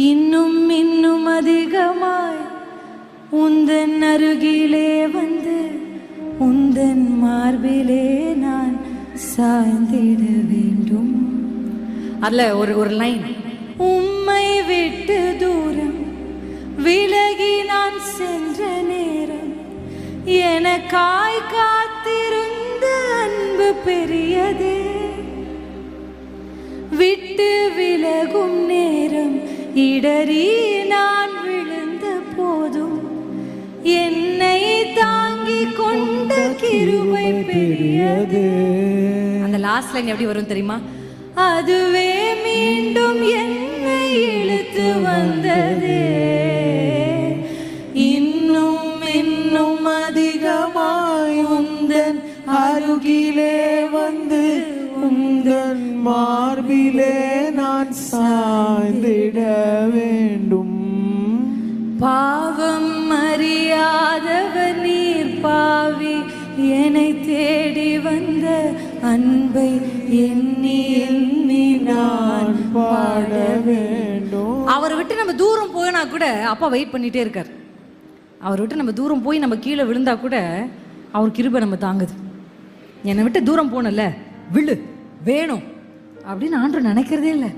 இன்னும் இன்னும் அதிகமாய் உந்தன் அருகிலே வந்து உந்தன் மார்பிலே நான் சாய்ந்திட வேண்டும். அதுல ஒரு லைன், உம்மை விட்டு தூரம் விலகி நான் சென்ற நேரம் எனக்காய் காத்திருந்த அன்பு பெரியதே. விட்டு விலகும் நேரம் இடறி நான் விழுந்த போதும் என்னை தாங்கி கொண்ட கிருபை பெரியது. அந்த லாஸ்ட் லைன் எப்படி வரும் தெரியுமா? அதுவே மீண்டும் என்னை இழுத்து வந்ததே. இன்னும் இன்னும் அதிகமாய் உந்தன் அருகிலே வந்து உந்தன் மார்பிலே நான் சாய்ந்திட வேண்டும். பாவம் அறியாதவர் நீர் பாவி என்னை தேடி வந்த அன்பை எண்ணி எண்ணி நான் பாட வேண்டும். அவரை விட்டு நம்ம தூரம் போயினா கூட அப்பா வெயிட் பண்ணிட்டே இருக்கார். அவரை விட்டு நம்ம தூரம் போய் நம்ம கீழே விழுந்தா கூட அவர் கிருபை நம்ம தாங்குது. என்னை விட்டு தூரம் போனல விழு வேணும் அப்படின்னு ஆண்டவர் நினைக்கிறதே இல்லை.